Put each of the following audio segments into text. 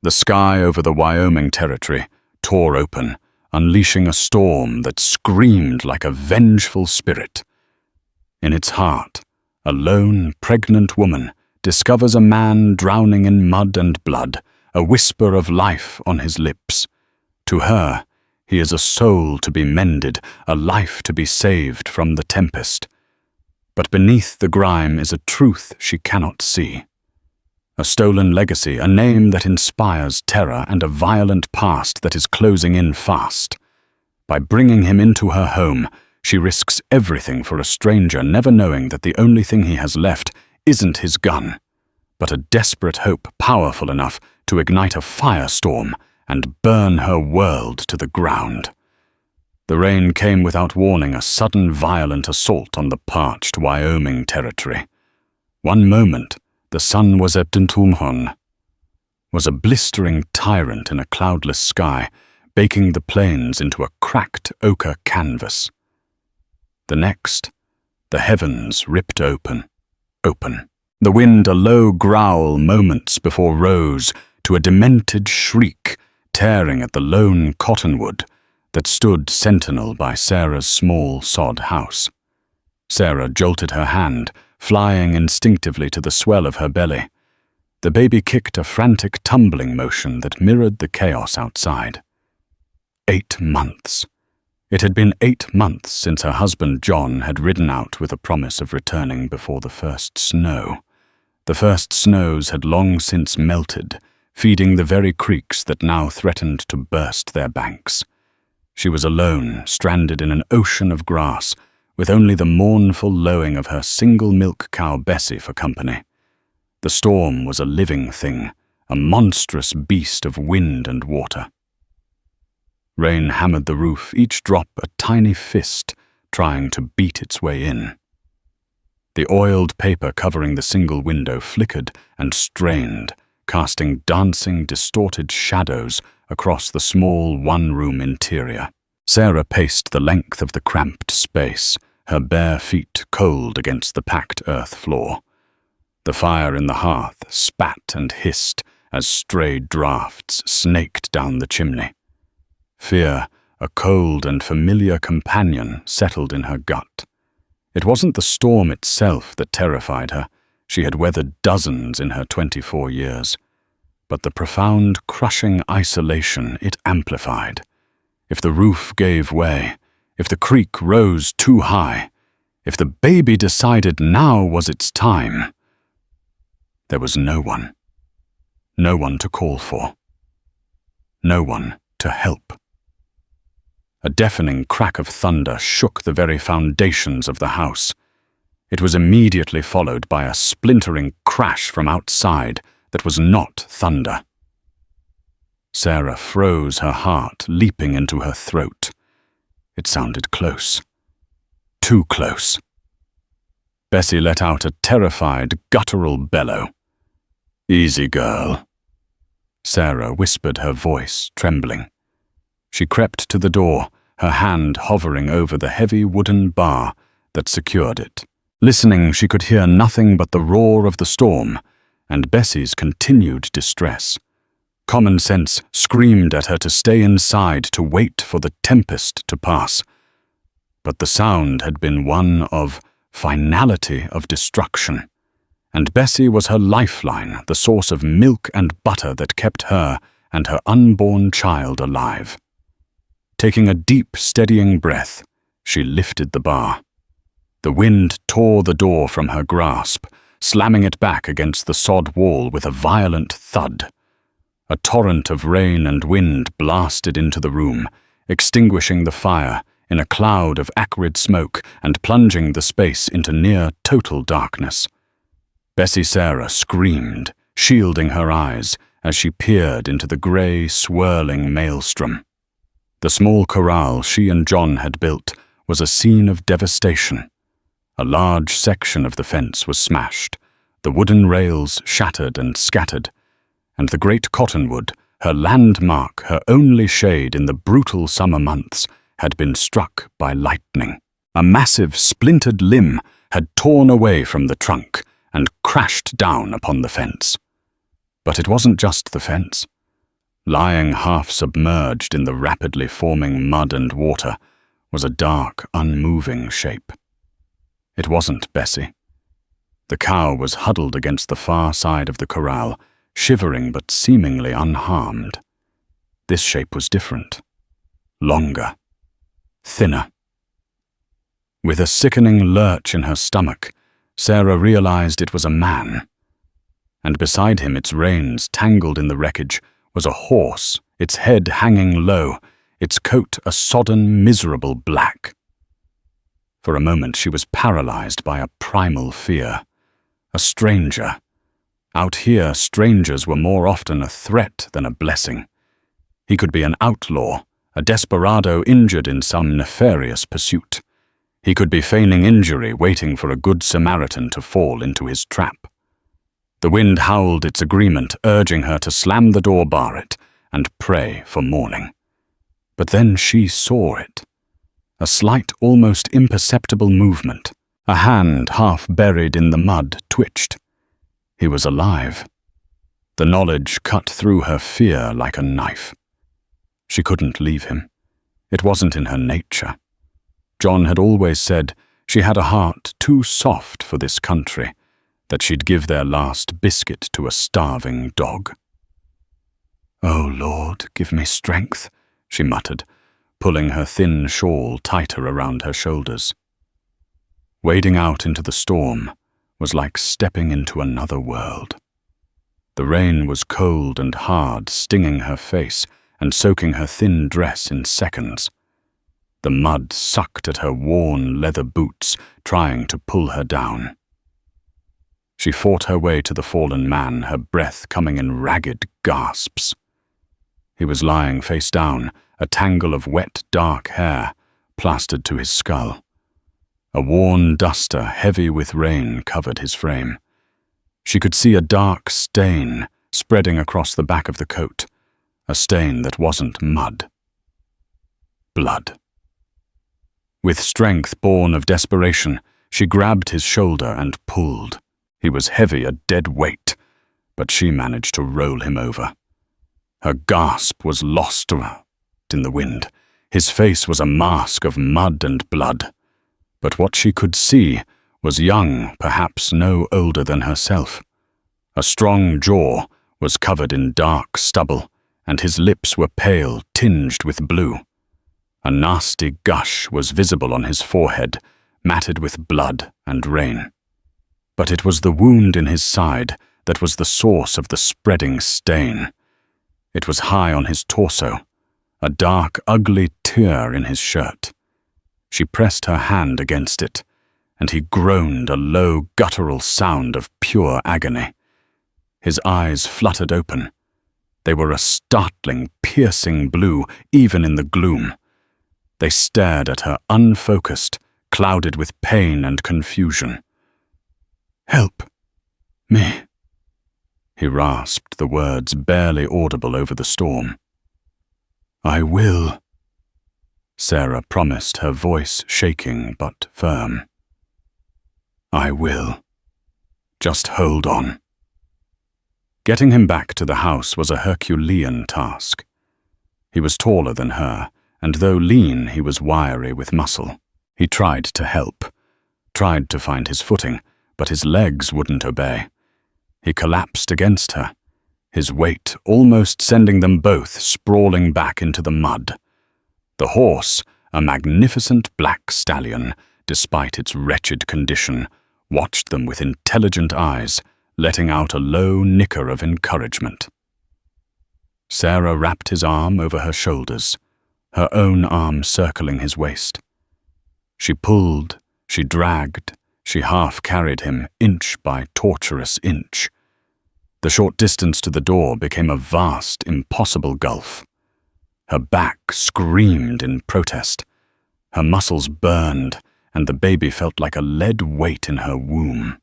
The sky over the Wyoming territory tore open, unleashing a storm that screamed like a vengeful spirit. In its heart, a lone, pregnant woman discovers a man drowning in mud and blood, a whisper of life on his lips. To her, he is a soul to be mended, a life to be saved from the tempest. But beneath the grime is a truth she cannot see. A stolen legacy, a name that inspires terror, and a violent past that is closing in fast. By bringing him into her home, she risks everything for a stranger, never knowing that the only thing he has left isn't his gun, but a desperate hope powerful enough to ignite a firestorm and burn her world to the ground. The rain came without warning, a sudden violent assault on the parched Wyoming territory. One moment, the sun was a blistering tyrant in a cloudless sky, baking the plains into a cracked ochre canvas. The next, the heavens ripped open. The wind a low growl moments before rose to a demented shriek, tearing at the lone cottonwood that stood sentinel by Sarah's small sod house. Sarah jolted her hand, flying instinctively to the swell of her belly. The baby kicked a frantic tumbling motion that mirrored the chaos outside. 8 months. It had been 8 months since her husband John had ridden out with a promise of returning before the first snow. The first snows had long since melted, feeding the very creeks that now threatened to burst their banks. She was alone, stranded in an ocean of grass, with only the mournful lowing of her single milk cow Bessie for company. The storm was a living thing, a monstrous beast of wind and water. Rain hammered the roof, each drop a tiny fist, trying to beat its way in. The oiled paper covering the single window flickered and strained, casting dancing, distorted shadows across the small one-room interior. Sarah paced the length of the cramped space, her bare feet cold against the packed earth floor. The fire in the hearth spat and hissed as stray drafts snaked down the chimney. Fear, a cold and familiar companion, settled in her gut. It wasn't the storm itself that terrified her. She had weathered dozens in her 24 years. But the profound, crushing isolation it amplified. If the roof gave way, if the creek rose too high, if the baby decided now was its time, there was no one. No one to call for. No one to help. A deafening crack of thunder shook the very foundations of the house. It was immediately followed by a splintering crash from outside that was not thunder. Sarah froze, her heart leaping into her throat. It sounded close. Too close. Bessie let out a terrified, guttural bellow. "Easy, girl." Sarah whispered, her voice trembling. She crept to the door, her hand hovering over the heavy wooden bar that secured it. Listening, she could hear nothing but the roar of the storm and Bessie's continued distress. Common sense screamed at her to stay inside, to wait for the tempest to pass. But the sound had been one of finality, of destruction. And Bessie was her lifeline, the source of milk and butter that kept her and her unborn child alive. Taking a deep, steadying breath, she lifted the bar. The wind tore the door from her grasp, slamming it back against the sod wall with a violent thud. A torrent of rain and wind blasted into the room, extinguishing the fire in a cloud of acrid smoke and plunging the space into near total darkness. Bessie Sarah screamed, shielding her eyes as she peered into the grey, swirling maelstrom. The small corral she and John had built was a scene of devastation. A large section of the fence was smashed, the wooden rails shattered and scattered, and the great cottonwood, her landmark, her only shade in the brutal summer months, had been struck by lightning. A massive splintered limb had torn away from the trunk and crashed down upon the fence. But it wasn't just the fence. Lying half submerged in the rapidly forming mud and water was a dark, unmoving shape. It wasn't Bessie. The cow was huddled against the far side of the corral, shivering but seemingly unharmed. This shape was different. Longer. Thinner. With a sickening lurch in her stomach, Sarah realized it was a man. And beside him, its reins tangled in the wreckage, was a horse, its head hanging low, its coat a sodden, miserable black. For a moment she was paralyzed by a primal fear. A stranger. Out here, strangers were more often a threat than a blessing. He could be an outlaw, a desperado injured in some nefarious pursuit. He could be feigning injury, waiting for a good Samaritan to fall into his trap. The wind howled its agreement, urging her to slam the door, bar it, and pray for morning. But then she saw it. A slight, almost imperceptible movement. A hand, half buried in the mud, twitched. He was alive. The knowledge cut through her fear like a knife. She couldn't leave him. It wasn't in her nature. John had always said she had a heart too soft for this country, that she'd give their last biscuit to a starving dog. "Oh, Lord, give me strength," she muttered, pulling her thin shawl tighter around her shoulders. Wading out into the storm was like stepping into another world. The rain was cold and hard, stinging her face and soaking her thin dress in seconds. The mud sucked at her worn leather boots, trying to pull her down. She fought her way to the fallen man, her breath coming in ragged gasps. He was lying face down, a tangle of wet, dark hair plastered to his skull. A worn duster, heavy with rain, covered his frame. She could see a dark stain spreading across the back of the coat, a stain that wasn't mud. Blood. With strength born of desperation, she grabbed his shoulder and pulled. He was heavy, a dead weight, but she managed to roll him over. Her gasp was lost in the wind. His face was a mask of mud and blood. But what she could see was young, perhaps no older than herself. A strong jaw was covered in dark stubble, and his lips were pale, tinged with blue. A nasty gush was visible on his forehead, matted with blood and rain. But it was the wound in his side that was the source of the spreading stain. It was high on his torso, a dark, ugly tear in his shirt. She pressed her hand against it, and he groaned a low, guttural sound of pure agony. His eyes fluttered open. They were a startling, piercing blue, even in the gloom. They stared at her unfocused, clouded with pain and confusion. "Help me," he rasped, the words barely audible over the storm. "I will," Sarah promised, her voice shaking but firm. "I will. Just hold on." Getting him back to the house was a Herculean task. He was taller than her, and though lean, he was wiry with muscle. He tried to help, tried to find his footing, but his legs wouldn't obey. He collapsed against her, his weight almost sending them both sprawling back into the mud. The horse, a magnificent black stallion, despite its wretched condition, watched them with intelligent eyes, letting out a low nicker of encouragement. Sarah wrapped his arm over her shoulders, her own arm circling his waist. She pulled, she dragged, she half-carried him, inch by torturous inch. The short distance to the door became a vast, impossible gulf. Her back screamed in protest. Her muscles burned, and the baby felt like a lead weight in her womb.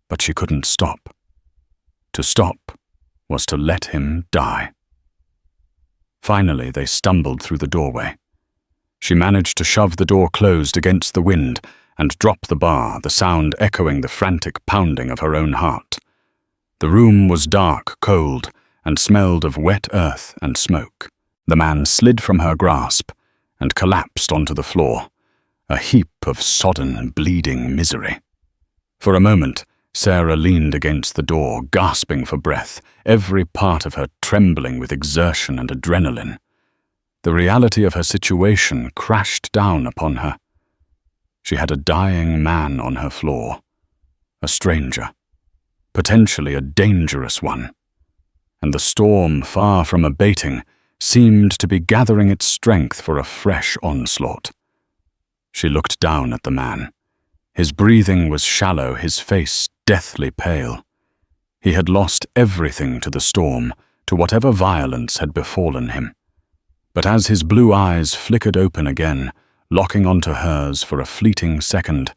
But she couldn't stop. To stop was to let him die. Finally, they stumbled through the doorway. She managed to shove the door closed against the wind and drop the bar, the sound echoing the frantic pounding of her own heart. The room was dark, cold, and smelled of wet earth and smoke. The man slid from her grasp and collapsed onto the floor, a heap of sodden, bleeding misery. For a moment, Sarah leaned against the door, gasping for breath, every part of her trembling with exertion and adrenaline. The reality of her situation crashed down upon her. She had a dying man on her floor, a stranger, potentially a dangerous one, and the storm, far from abating, seemed to be gathering its strength for a fresh onslaught. She looked down at the man. His breathing was shallow, his face deathly pale. He had lost everything to the storm, to whatever violence had befallen him. But as his blue eyes flickered open again, locking onto hers for a fleeting second,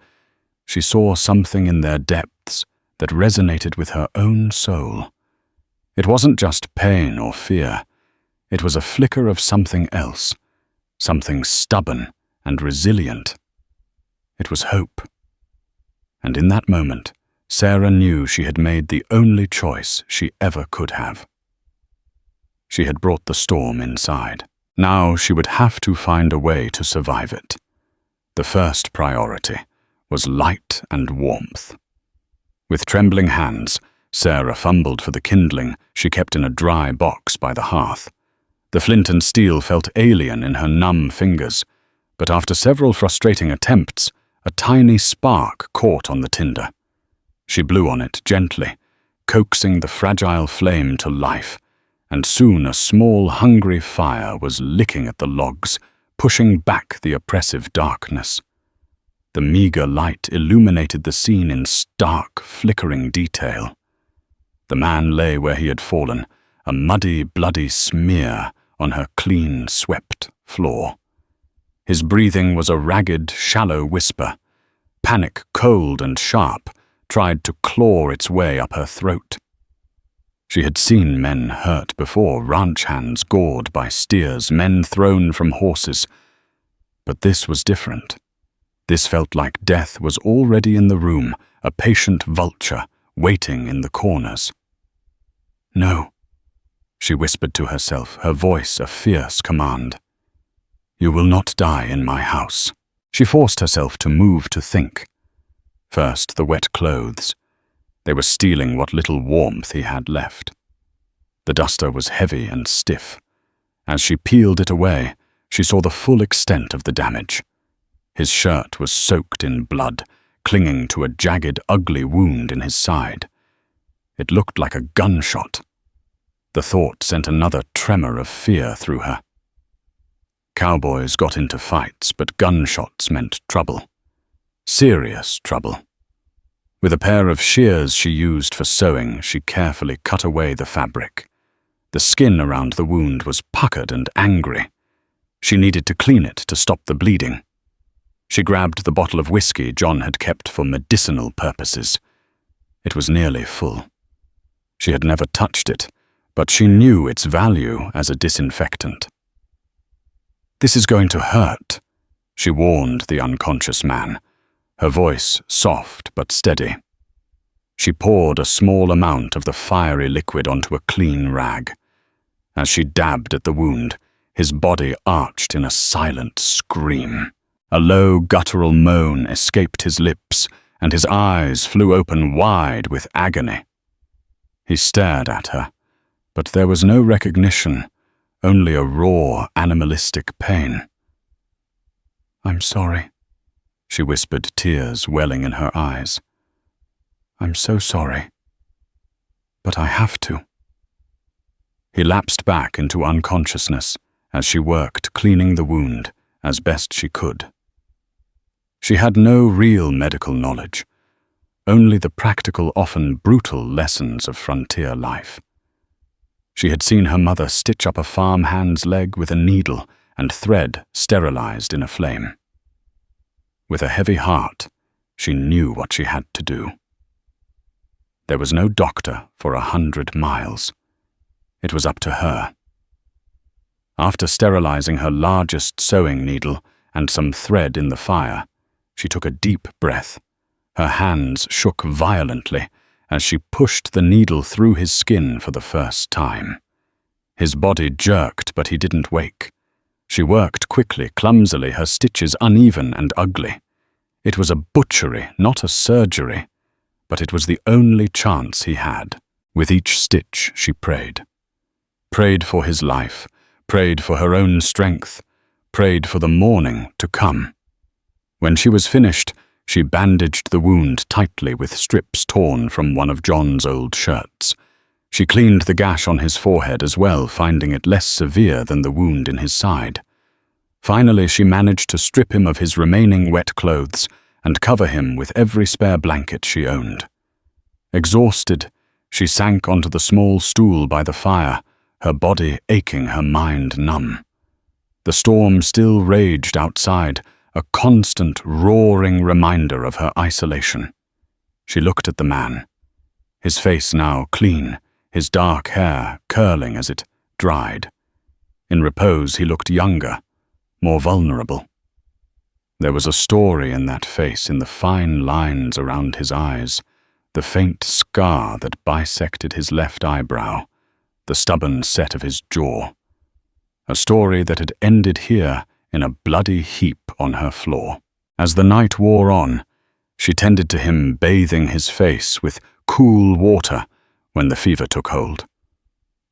she saw something in their depths that resonated with her own soul. It wasn't just pain or fear. It was a flicker of something else, something stubborn and resilient. It was hope. And in that moment, Sarah knew she had made the only choice she ever could have. She had brought the storm inside. Now she would have to find a way to survive it. The first priority was light and warmth. With trembling hands, Sarah fumbled for the kindling she kept in a dry box by the hearth. The flint and steel felt alien in her numb fingers, but after several frustrating attempts, a tiny spark caught on the tinder. She blew on it gently, coaxing the fragile flame to life, and soon a small, hungry fire was licking at the logs, pushing back the oppressive darkness. The meager light illuminated the scene in stark, flickering detail. The man lay where he had fallen, a muddy, bloody smear on her clean, swept floor. His breathing was a ragged, shallow whisper. Panic, cold and sharp, tried to claw its way up her throat. She had seen men hurt before, ranch hands gored by steers, men thrown from horses. But this was different. This felt like death was already in the room, a patient vulture waiting in the corners. "No," she whispered to herself, her voice a fierce command. "You will not die in my house." She forced herself to move to think. First, the wet clothes. They were stealing what little warmth he had left. The duster was heavy and stiff. As she peeled it away, she saw the full extent of the damage. His shirt was soaked in blood, clinging to a jagged, ugly wound in his side. It looked like a gunshot. The thought sent another tremor of fear through her. Cowboys got into fights, but gunshots meant trouble. Serious trouble. With a pair of shears she used for sewing, she carefully cut away the fabric. The skin around the wound was puckered and angry. She needed to clean it to stop the bleeding. She grabbed the bottle of whiskey John had kept for medicinal purposes. It was nearly full. She had never touched it, but she knew its value as a disinfectant. "This is going to hurt," she warned the unconscious man, her voice soft but steady. She poured a small amount of the fiery liquid onto a clean rag. As she dabbed at the wound, his body arched in a silent scream. A low, guttural moan escaped his lips, and his eyes flew open wide with agony. He stared at her, but there was no recognition, only a raw, animalistic pain. "I'm sorry," she whispered, tears welling in her eyes. "I'm so sorry. But I have to." He lapsed back into unconsciousness as she worked cleaning the wound as best she could. She had no real medical knowledge, only the practical, often brutal lessons of frontier life. She had seen her mother stitch up a farmhand's leg with a needle and thread sterilized in a flame. With a heavy heart, she knew what she had to do. There was no doctor for 100 miles. It was up to her. After sterilizing her largest sewing needle and some thread in the fire, she took a deep breath. Her hands shook violently, as she pushed the needle through his skin for the first time. His body jerked, but he didn't wake. She worked quickly, clumsily, her stitches uneven and ugly. It was a butchery, not a surgery, but it was the only chance he had. With each stitch, she prayed. Prayed for his life, prayed for her own strength, prayed for the morning to come. When she was finished, she bandaged the wound tightly with strips torn from one of John's old shirts. She cleaned the gash on his forehead as well, finding it less severe than the wound in his side. Finally, she managed to strip him of his remaining wet clothes and cover him with every spare blanket she owned. Exhausted, she sank onto the small stool by the fire, her body aching, her mind numb. The storm still raged outside, a constant, roaring reminder of her isolation. She looked at the man, his face now clean, his dark hair curling as it dried. In repose, he looked younger, more vulnerable. There was a story in that face, in the fine lines around his eyes, the faint scar that bisected his left eyebrow, the stubborn set of his jaw. A story that had ended here in a bloody heap on her floor. As the night wore on, she tended to him, bathing his face with cool water when the fever took hold.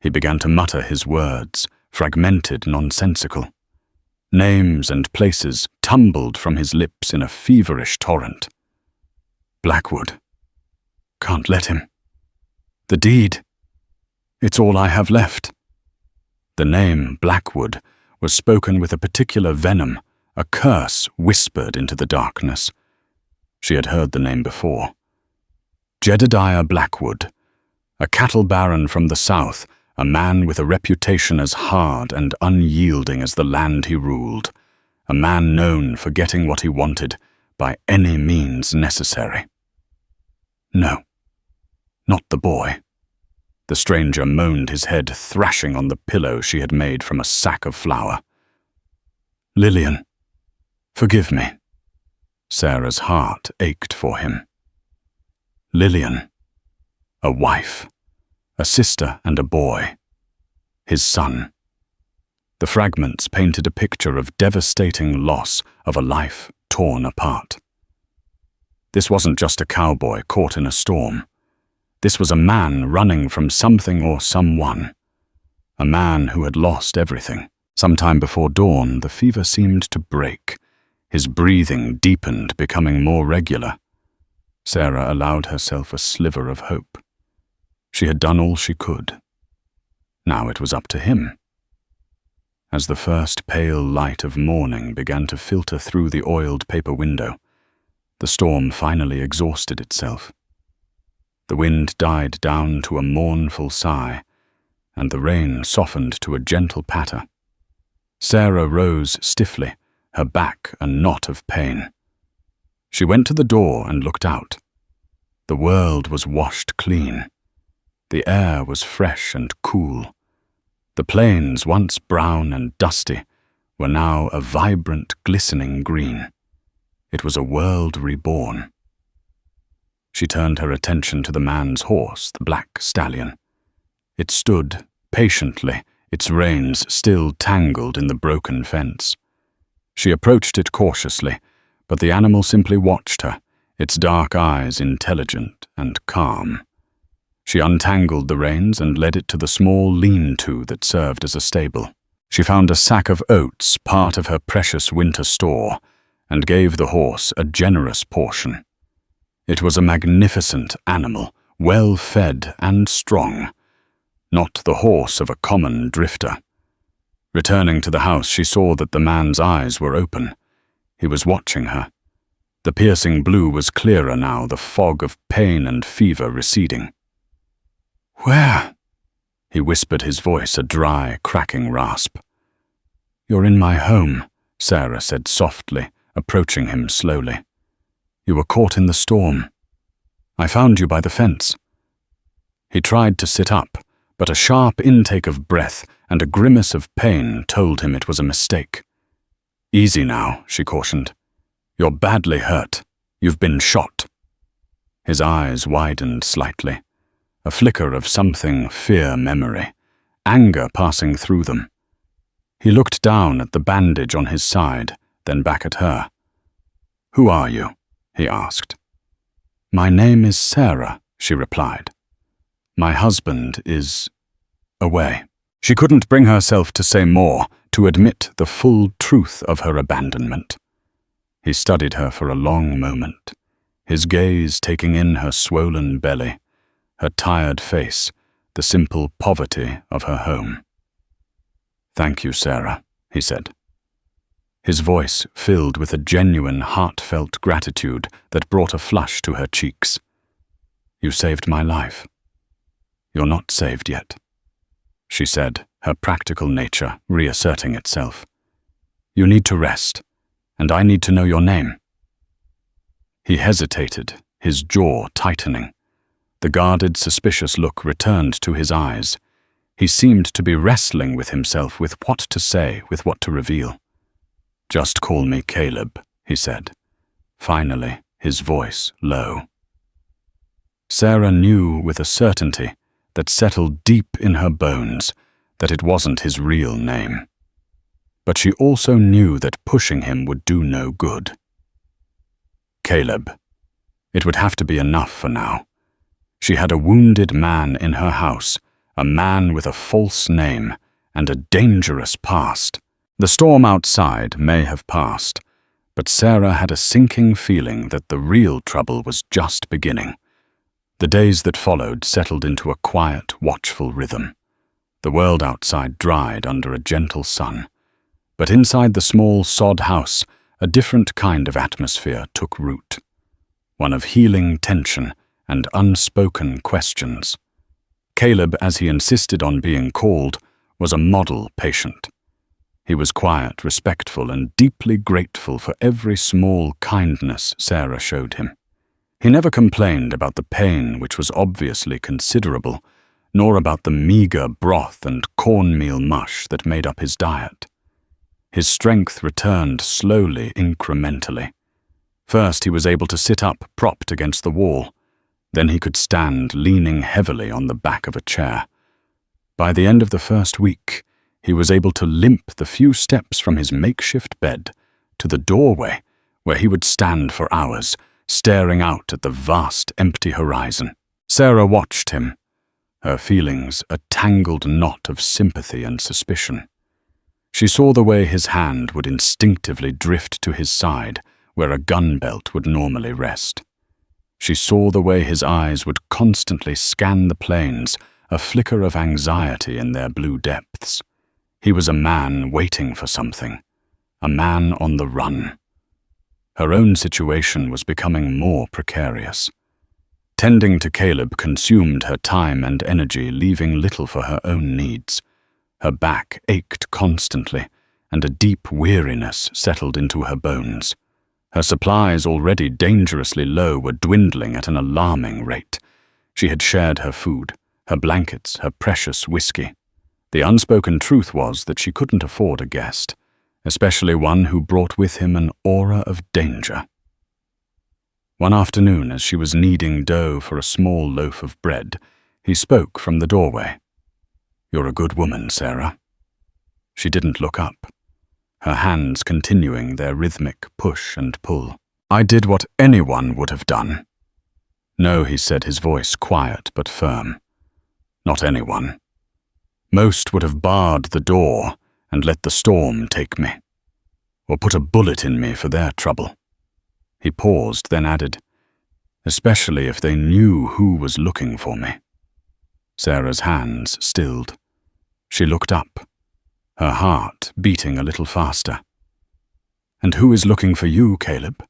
He began to mutter his words, fragmented, nonsensical. Names and places tumbled from his lips in a feverish torrent. Blackwood. Can't let him. The deed. It's all I have left. The name Blackwood was spoken with a particular venom, a curse whispered into the darkness. She had heard the name before. Jedediah Blackwood, a cattle baron from the south, a man with a reputation as hard and unyielding as the land he ruled, a man known for getting what he wanted by any means necessary. No, not the boy. The stranger moaned, his head thrashing on the pillow she had made from a sack of flour. Lillian, forgive me. Sarah's heart ached for him. Lillian, a wife, a sister and a boy, his son. The fragments painted a picture of devastating loss, of a life torn apart. This wasn't just a cowboy caught in a storm. This was a man running from something or someone. A man who had lost everything. Sometime before dawn, the fever seemed to break. His breathing deepened, becoming more regular. Sarah allowed herself a sliver of hope. She had done all she could. Now it was up to him. As the first pale light of morning began to filter through the oiled paper window, the storm finally exhausted itself. The wind died down to a mournful sigh, and the rain softened to a gentle patter. Sarah rose stiffly, her back a knot of pain. She went to the door and looked out. The world was washed clean. The air was fresh and cool. The plains, once brown and dusty, were now a vibrant, glistening green. It was a world reborn. She turned her attention to the man's horse, the black stallion. It stood patiently, its reins still tangled in the broken fence. She approached it cautiously, but the animal simply watched her, its dark eyes intelligent and calm. She untangled the reins and led it to the small lean-to that served as a stable. She found a sack of oats, part of her precious winter store, and gave the horse a generous portion. It was a magnificent animal, well-fed and strong, not the horse of a common drifter. Returning to the house, she saw that the man's eyes were open. He was watching her. The piercing blue was clearer now, the fog of pain and fever receding. "Where?" he whispered, his voice a dry, cracking rasp. "You're in my home," Sarah said softly, approaching him slowly. "You were caught in the storm. I found you by the fence." He tried to sit up, but a sharp intake of breath and a grimace of pain told him it was a mistake. "Easy now," she cautioned. "You're badly hurt. You've been shot." His eyes widened slightly, a flicker of something fear memory, anger passing through them. He looked down at the bandage on his side, then back at her. "Who are you?" he asked. "My name is Sarah," she replied. "My husband is away." She couldn't bring herself to say more, to admit the full truth of her abandonment. He studied her for a long moment, his gaze taking in her swollen belly, her tired face, the simple poverty of her home. "Thank you, Sarah," he said. His voice filled with a genuine, heartfelt gratitude that brought a flush to her cheeks. "You saved my life." "You're not saved yet," she said, her practical nature reasserting itself. "You need to rest, and I need to know your name." He hesitated, his jaw tightening. The guarded, suspicious look returned to his eyes. He seemed to be wrestling with himself, with what to say, with what to reveal. "Just call me Caleb," he said, finally, his voice low. Sarah knew with a certainty that settled deep in her bones that it wasn't his real name. But she also knew that pushing him would do no good. Caleb. It would have to be enough for now. She had a wounded man in her house, a man with a false name and a dangerous past. The storm outside may have passed, but Sarah had a sinking feeling that the real trouble was just beginning. The days that followed settled into a quiet, watchful rhythm. The world outside dried under a gentle sun, but inside the small sod house, a different kind of atmosphere took root, one of healing tension and unspoken questions. Caleb, as he insisted on being called, was a model patient. He was quiet, respectful, and deeply grateful for every small kindness Sarah showed him. He never complained about the pain, which was obviously considerable, nor about the meager broth and cornmeal mush that made up his diet. His strength returned slowly, incrementally. First, he was able to sit up, propped against the wall. Then he could stand, leaning heavily on the back of a chair. By the end of the first week, he was able to limp the few steps from his makeshift bed to the doorway, where he would stand for hours, staring out at the vast, empty horizon. Sarah watched him, her feelings a tangled knot of sympathy and suspicion. She saw the way his hand would instinctively drift to his side, where a gun belt would normally rest. She saw the way his eyes would constantly scan the plains, a flicker of anxiety in their blue depths. He was a man waiting for something, a man on the run. Her own situation was becoming more precarious. Tending to Caleb consumed her time and energy, leaving little for her own needs. Her back ached constantly, and a deep weariness settled into her bones. Her supplies, already dangerously low, were dwindling at an alarming rate. She had shared her food, her blankets, her precious whiskey. The unspoken truth was that she couldn't afford a guest, especially one who brought with him an aura of danger. One afternoon, as she was kneading dough for a small loaf of bread, he spoke from the doorway. "You're a good woman, Sarah." She didn't look up, her hands continuing their rhythmic push and pull. "I did what anyone would have done." "No," he said, his voice quiet but firm. "Not anyone. Most would have barred the door and let the storm take me, or put a bullet in me for their trouble." He paused, then added, "Especially if they knew who was looking for me." Sarah's hands stilled. She looked up, her heart beating a little faster. "And who is looking for you, Caleb?"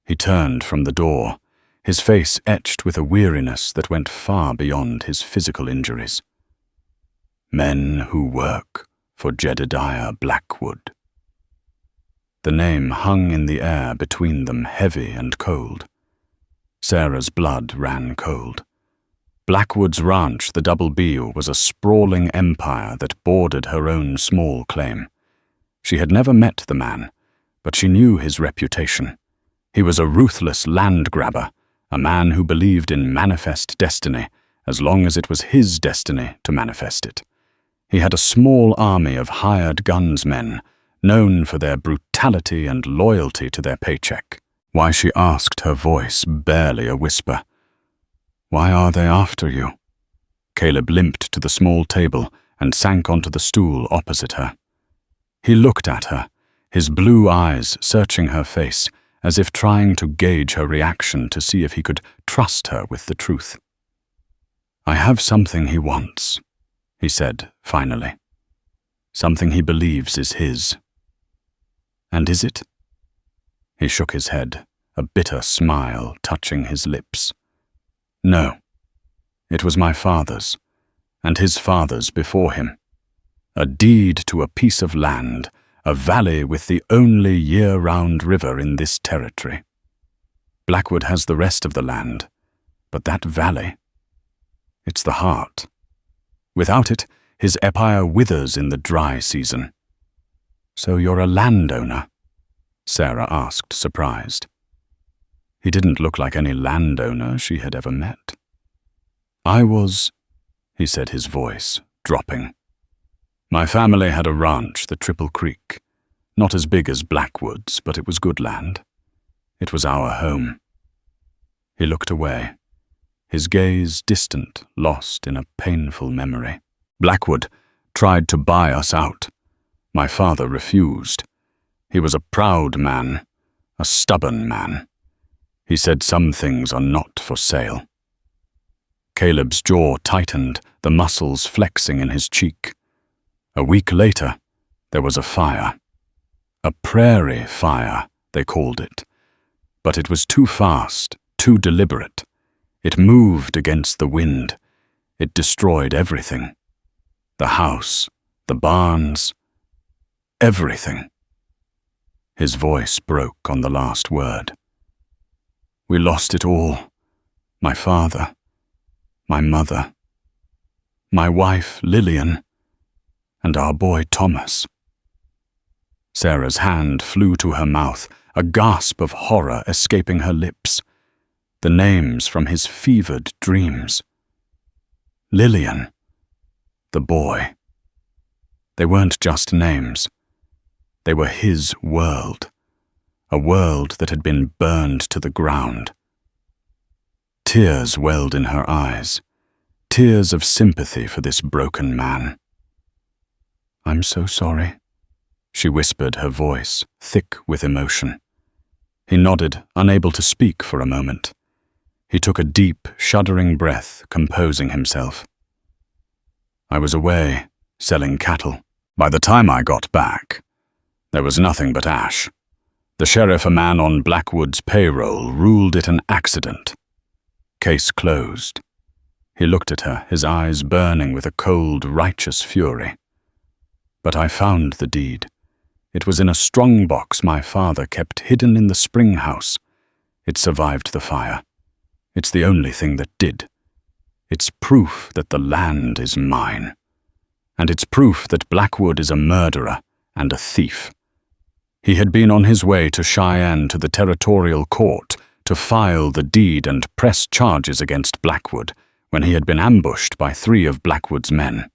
He turned from the door, his face etched with a weariness that went far beyond his physical injuries. "Men who work for Jedediah Blackwood." The name hung in the air between them, heavy and cold. Sarah's blood ran cold. Blackwood's ranch, the Double Beale, was a sprawling empire that bordered her own small claim. She had never met the man, but she knew his reputation. He was a ruthless land grabber, a man who believed in manifest destiny as long as it was his destiny to manifest it. He had a small army of hired gunsmen, known for their brutality and loyalty to their paycheck. Why, she asked, her voice barely a whisper. Why are they after you? Caleb limped to the small table and sank onto the stool opposite her. He looked at her, his blue eyes searching her face, as if trying to gauge her reaction to see if he could trust her with the truth. I have something he wants, he said, finally. Something he believes is his. And is it? He shook his head, a bitter smile touching his lips. No, it was my father's, and his father's before him. A deed to a piece of land, a valley with the only year-round river in this territory. Blackwood has the rest of the land, but that valley, it's the heart. Without it, his empire withers in the dry season. So you're a landowner? Sarah asked, surprised. He didn't look like any landowner she had ever met. I was, he said, his voice dropping. My family had a ranch, the Triple Creek. Not as big as Blackwood's, but it was good land. It was our home. He looked away, his gaze distant, lost in a painful memory. Blackwood tried to buy us out. My father refused. He was a proud man, a stubborn man. He said some things are not for sale. Caleb's jaw tightened, the muscles flexing in his cheek. A week later, there was a fire. A prairie fire, they called it. But it was too fast, too deliberate. It moved against the wind. It destroyed everything. The house, the barns, everything. His voice broke on the last word. We lost it all. My father, my mother, my wife, Lillian, and our boy, Thomas. Sarah's hand flew to her mouth, a gasp of horror escaping her lips. The names from his fevered dreams. Lillian, the boy. They weren't just names. They were his world, a world that had been burned to the ground. Tears welled in her eyes, tears of sympathy for this broken man. I'm so sorry, she whispered, her voice thick with emotion. He nodded, unable to speak for a moment. He took a deep, shuddering breath, composing himself. I was away, selling cattle. By the time I got back, there was nothing but ash. The sheriff, a man on Blackwood's payroll, ruled it an accident. Case closed. He looked at her, his eyes burning with a cold, righteous fury. But I found the deed. It was in a strong box my father kept hidden in the spring house. It survived the fire. It's the only thing that did. It's proof that the land is mine. And it's proof that Blackwood is a murderer and a thief. He had been on his way to Cheyenne to the territorial court to file the deed and press charges against Blackwood when he had been ambushed by 3 of Blackwood's men.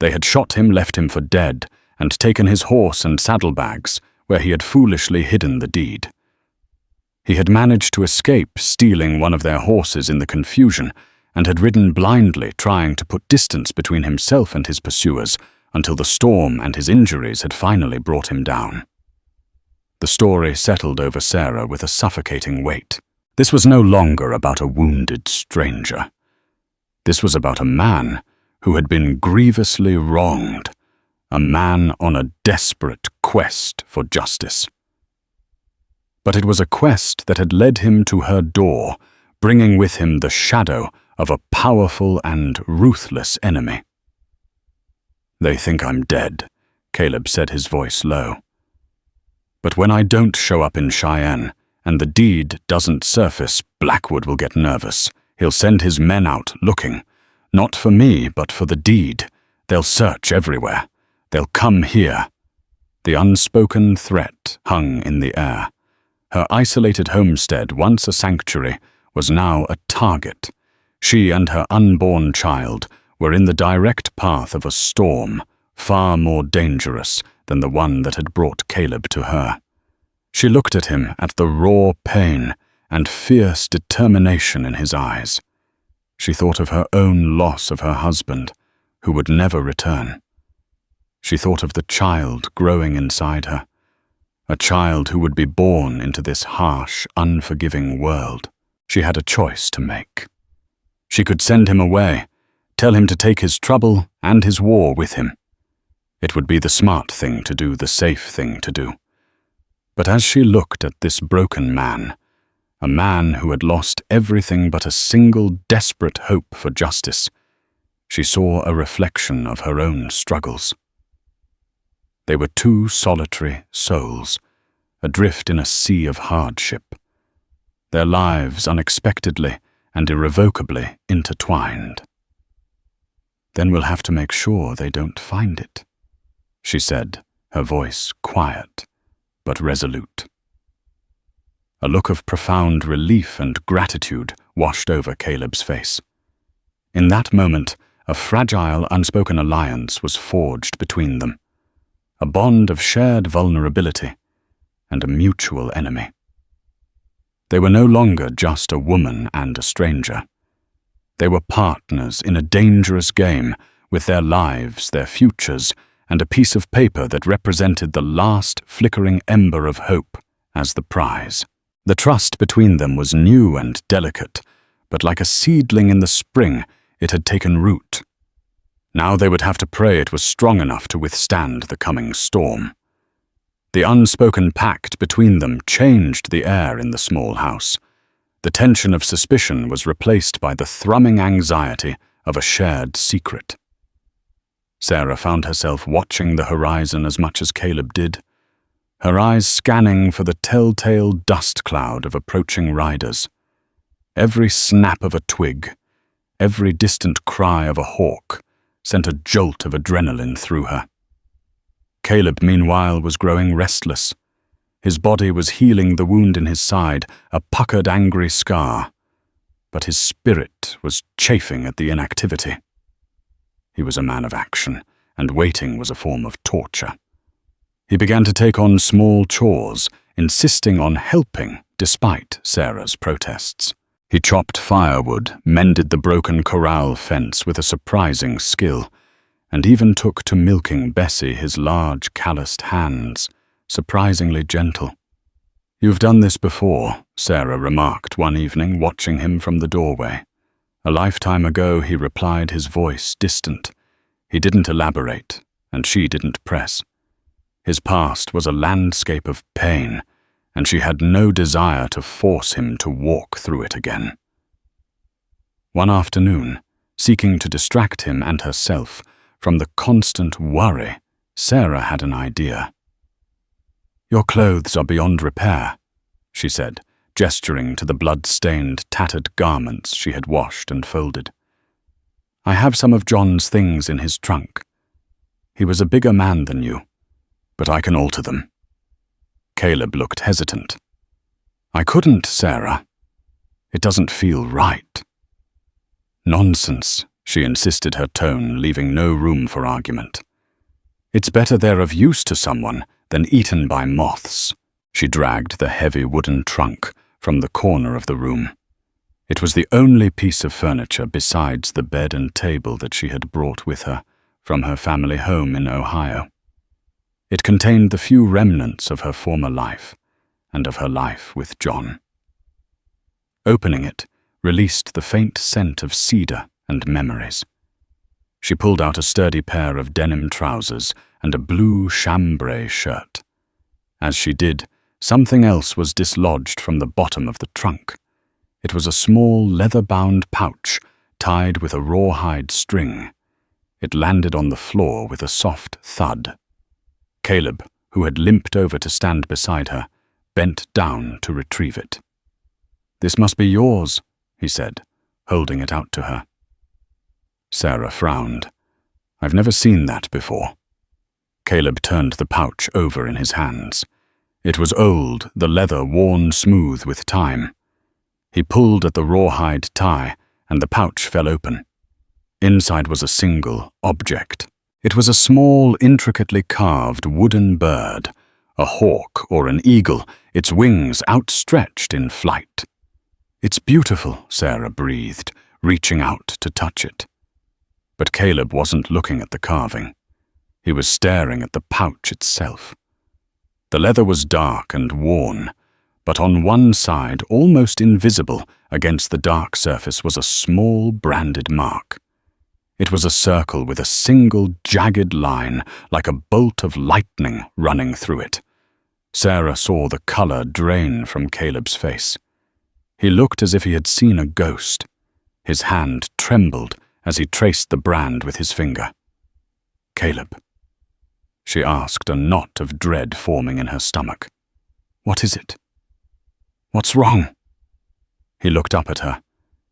They had shot him, left him for dead, and taken his horse and saddlebags, where he had foolishly hidden the deed. He had managed to escape, stealing one of their horses in the confusion, and had ridden blindly, trying to put distance between himself and his pursuers until the storm and his injuries had finally brought him down. The story settled over Sarah with a suffocating weight. This was no longer about a wounded stranger. This was about a man who had been grievously wronged, a man on a desperate quest for justice. But it was a quest that had led him to her door, bringing with him the shadow of a powerful and ruthless enemy. They think I'm dead, Caleb said, his voice low. But when I don't show up in Cheyenne, and the deed doesn't surface, Blackwood will get nervous. He'll send his men out looking. Not for me, but for the deed. They'll search everywhere. They'll come here. The unspoken threat hung in the air. Her isolated homestead, once a sanctuary, was now a target. She and her unborn child were in the direct path of a storm, far more dangerous than the one that had brought Caleb to her. She looked at him, at the raw pain and fierce determination in his eyes. She thought of her own loss of her husband, who would never return. She thought of the child growing inside her, a child who would be born into this harsh, unforgiving world. She had a choice to make. She could send him away, tell him to take his trouble and his war with him. It would be the smart thing to do, the safe thing to do. But as she looked at this broken man, a man who had lost everything but a single desperate hope for justice, she saw a reflection of her own struggles. They were two solitary souls, adrift in a sea of hardship, their lives unexpectedly and irrevocably intertwined. "Then we'll have to make sure they don't find it," she said, her voice quiet but resolute. A look of profound relief and gratitude washed over Caleb's face. In that moment, a fragile, unspoken alliance was forged between them, a bond of shared vulnerability and a mutual enemy. They were no longer just a woman and a stranger. They were partners in a dangerous game with their lives, their futures, and a piece of paper that represented the last flickering ember of hope as the prize. The trust between them was new and delicate, but like a seedling in the spring, it had taken root. Now they would have to pray it was strong enough to withstand the coming storm. The unspoken pact between them changed the air in the small house. The tension of suspicion was replaced by the thrumming anxiety of a shared secret. Sarah found herself watching the horizon as much as Caleb did, her eyes scanning for the telltale dust cloud of approaching riders. Every snap of a twig, every distant cry of a hawk sent a jolt of adrenaline through her. Caleb, meanwhile, was growing restless. His body was healing the wound in his side, a puckered, angry scar, but his spirit was chafing at the inactivity. He was a man of action, and waiting was a form of torture. He began to take on small chores, insisting on helping despite Sarah's protests. He chopped firewood, mended the broken corral fence with a surprising skill, and even took to milking Bessie, his large, calloused hands, surprisingly gentle. "You've done this before," Sarah remarked one evening, watching him from the doorway. A lifetime ago, he replied, his voice distant. He didn't elaborate, and she didn't press. His past was a landscape of pain, and she had no desire to force him to walk through it again. One afternoon, seeking to distract him and herself from the constant worry, Sarah had an idea. "Your clothes are beyond repair," she said, gesturing to the blood-stained, tattered garments she had washed and folded. "I have some of John's things in his trunk. He was a bigger man than you, but I can alter them." Caleb looked hesitant. "I couldn't, Sarah. It doesn't feel right." "Nonsense," she insisted, her tone leaving no room for argument. "It's better they're of use to someone than eaten by moths." She dragged the heavy wooden trunk from the corner of the room. It was the only piece of furniture besides the bed and table that she had brought with her from her family home in Ohio. It contained the few remnants of her former life and of her life with John. Opening it released the faint scent of cedar and memories. She pulled out a sturdy pair of denim trousers and a blue chambray shirt. As she did, something else was dislodged from the bottom of the trunk. It was a small leather-bound pouch tied with a rawhide string. It landed on the floor with a soft thud. Caleb, who had limped over to stand beside her, bent down to retrieve it. "This must be yours," he said, holding it out to her. Sarah frowned. "I've never seen that before." Caleb turned the pouch over in his hands. It was old, the leather worn smooth with time. He pulled at the rawhide tie, and the pouch fell open. Inside was a single object. It was a small, intricately carved wooden bird, a hawk or an eagle, its wings outstretched in flight. "It's beautiful," Sarah breathed, reaching out to touch it. But Caleb wasn't looking at the carving. He was staring at the pouch itself. The leather was dark and worn, but on one side, almost invisible against the dark surface, was a small branded mark. It was a circle with a single jagged line, like a bolt of lightning running through it. Sarah saw the color drain from Caleb's face. He looked as if he had seen a ghost. His hand trembled as he traced the brand with his finger. "Caleb," she asked, a knot of dread forming in her stomach. "What is it? What's wrong?" He looked up at her,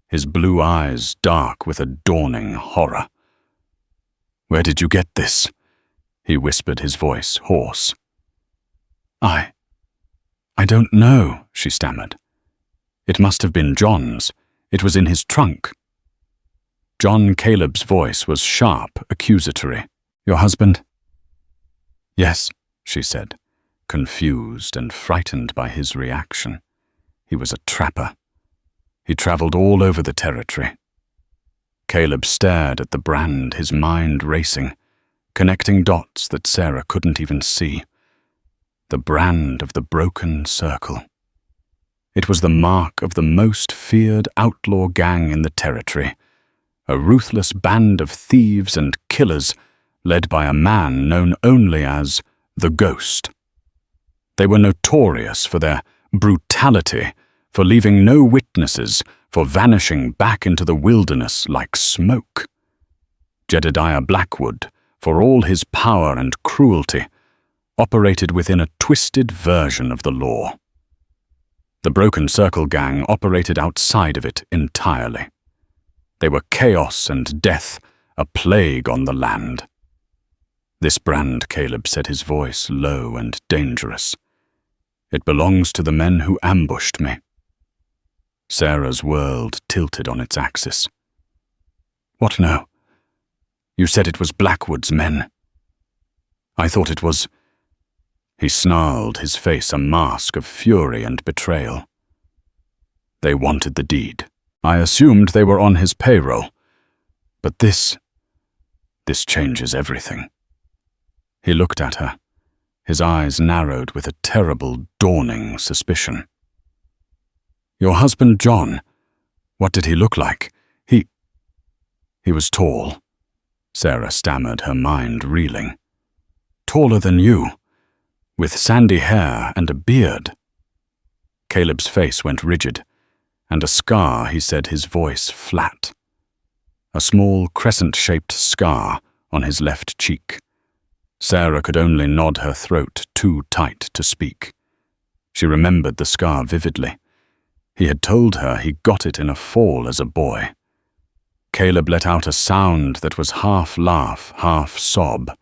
his blue eyes dark with a dawning horror. "Where did you get this?" he whispered, his voice hoarse. I don't know," she stammered. "It must have been John's. It was in his trunk." John Caleb's voice was sharp, accusatory. "Your husband?" "Yes," she said, confused and frightened by his reaction. He was a trapper. He traveled all over the territory. Caleb stared at the brand, his mind racing, connecting dots that Sarah couldn't even see. The brand of the broken circle. It was the mark of the most feared outlaw gang in the territory, a ruthless band of thieves and killers led by a man known only as the Ghost. They were notorious for their brutality, for leaving no witnesses, for vanishing back into the wilderness like smoke. Jedediah Blackwood, for all his power and cruelty, operated within a twisted version of the law. The Broken Circle Gang operated outside of it entirely. They were chaos and death, a plague on the land. "This brand," Caleb said, his voice low and dangerous. "It belongs to the men who ambushed me." Sarah's world tilted on its axis. "What no? You said it was Blackwood's men." "I thought it was—" He snarled, his face a mask of fury and betrayal. "They wanted the deed. I assumed they were on his payroll. But this changes everything." He looked at her, his eyes narrowed with a terrible, dawning suspicion. "Your husband, John, what did he look like? He was tall," Sarah stammered, her mind reeling. "Taller than you, with sandy hair and a beard." Caleb's face went rigid, and a scar, he said, his voice flat. A small crescent-shaped scar on his left cheek. Sarah could only nod her throat too tight to speak. She remembered the scar vividly. He had told her he got it in a fall as a boy. Caleb let out a sound that was half laugh, half sob.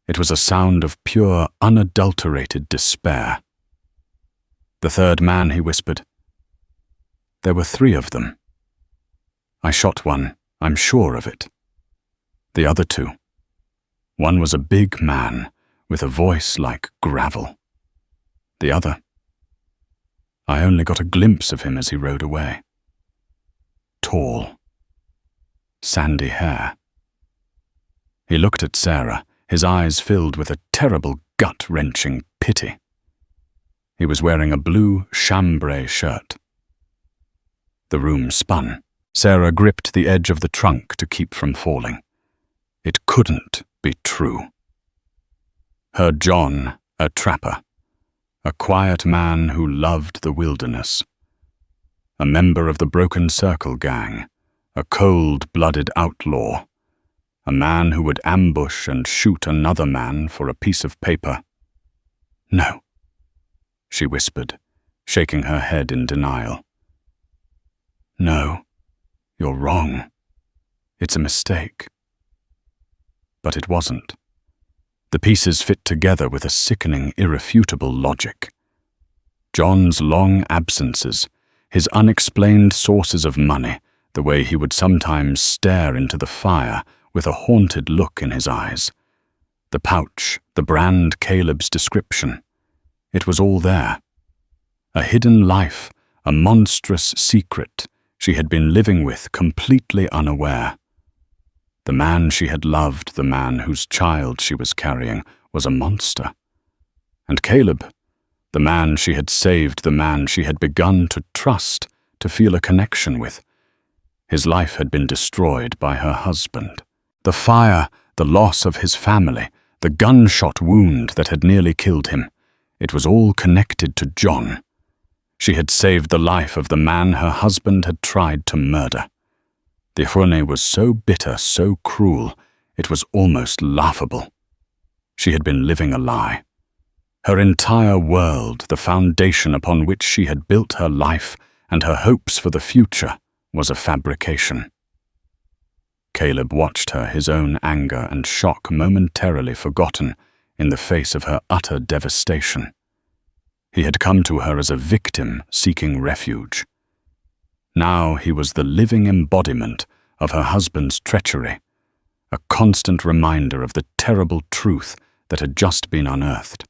It was a sound of pure, unadulterated despair. "The third man," he whispered. "There were 3 of them. I shot one, I'm sure of it. The other 2. One was a big man with a voice like gravel. The other, I only got a glimpse of him as he rode away. Tall, sandy hair." He looked at Sarah, his eyes filled with a terrible, gut-wrenching pity. He was wearing a blue chambray shirt. The room spun. Sarah gripped the edge of the trunk to keep from falling. It couldn't be true. Her John, a trapper, a quiet man who loved the wilderness, a member of the Broken Circle Gang, a cold-blooded outlaw, a man who would ambush and shoot another man for a piece of paper. "No," she whispered, shaking her head in denial. "No, you're wrong. It's a mistake." But it wasn't. The pieces fit together with a sickening, irrefutable logic. John's long absences, his unexplained sources of money, the way he would sometimes stare into the fire with a haunted look in his eyes. The pouch, the brand Caleb's description. It was all there. A hidden life, a monstrous secret she had been living with completely unaware. The man she had loved, the man whose child she was carrying, was a monster. And Caleb, the man she had saved, the man she had begun to trust, to feel a connection with. His life had been destroyed by her husband. The fire, the loss of his family, the gunshot wound that had nearly killed him. It was all connected to John. She had saved the life of the man her husband had tried to murder. The Rhone was so bitter, so cruel, it was almost laughable. She had been living a lie. Her entire world, the foundation upon which she had built her life and her hopes for the future, was a fabrication. Caleb watched her, his own anger and shock momentarily forgotten in the face of her utter devastation. He had come to her as a victim seeking refuge. Now he was the living embodiment of her husband's treachery, a constant reminder of the terrible truth that had just been unearthed.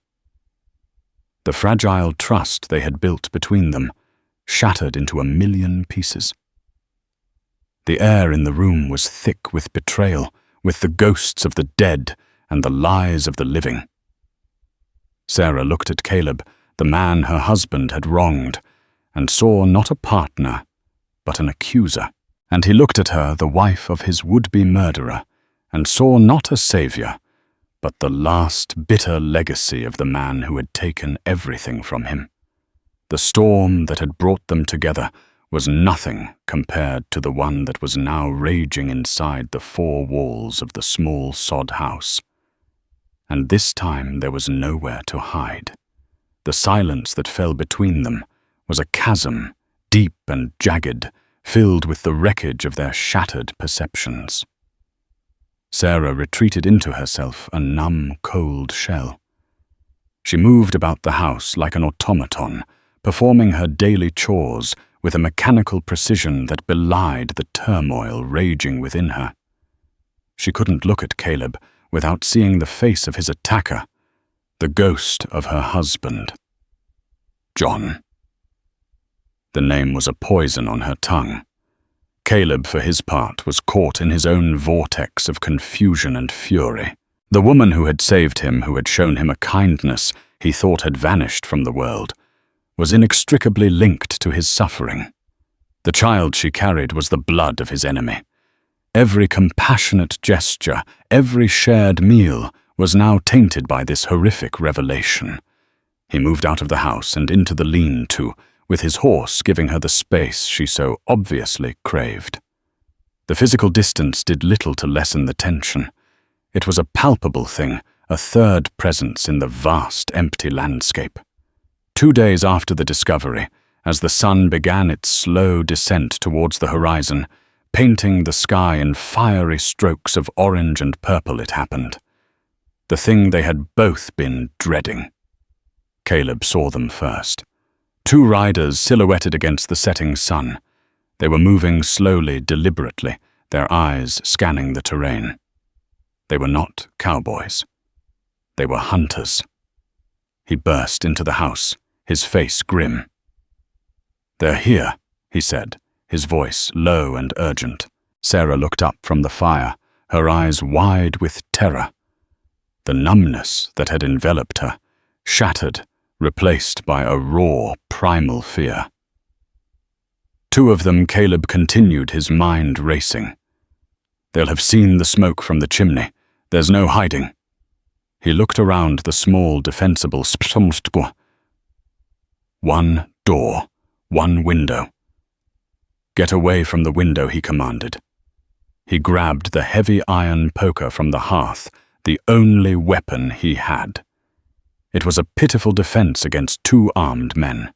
The fragile trust they had built between them shattered into a million pieces. The air in the room was thick with betrayal, with the ghosts of the dead and the lies of the living. Sarah looked at Caleb, the man her husband had wronged, and saw not a partner, but an accuser. And he looked at her, the wife of his would-be murderer, and saw not a savior, but the last bitter legacy of the man who had taken everything from him. The storm that had brought them together was nothing compared to the one that was now raging inside the four walls of the small sod house. And this time there was nowhere to hide. The silence that fell between them was a chasm, deep and jagged, filled with the wreckage of their shattered perceptions. Sarah retreated into herself, a numb, cold shell. She moved about the house like an automaton, performing her daily chores with a mechanical precision that belied the turmoil raging within her. She couldn't look at Caleb without seeing the face of his attacker, the ghost of her husband. John. The name was a poison on her tongue. Caleb, for his part, was caught in his own vortex of confusion and fury. The woman who had saved him, who had shown him a kindness he thought had vanished from the world, was inextricably linked to his suffering. The child she carried was the blood of his enemy. Every compassionate gesture, every shared meal was now tainted by this horrific revelation. He moved out of the house and into the lean-to, with his horse giving her the space she so obviously craved. The physical distance did little to lessen the tension. It was a palpable thing, a third presence in the vast, empty landscape. 2 days after the discovery, as the sun began its slow descent towards the horizon, painting the sky in fiery strokes of orange and purple, it happened. The thing they had both been dreading. Caleb saw them first. 2 riders silhouetted against the setting sun. They were moving slowly, deliberately, their eyes scanning the terrain. They were not cowboys. They were hunters. He burst into the house, his face grim. "They're here," he said, his voice low and urgent. Sarah looked up from the fire, her eyes wide with terror. The numbness that had enveloped her, shattered, replaced by a raw, primal fear. 2 of them, Caleb continued, his mind racing. "They'll have seen the smoke from the chimney. There's no hiding." He looked around the small, defensible spsomstqua. 1 door, 1 window. "Get away from the window," he commanded. He grabbed the heavy iron poker from the hearth, the only weapon he had. It was a pitiful defense against 2 armed men.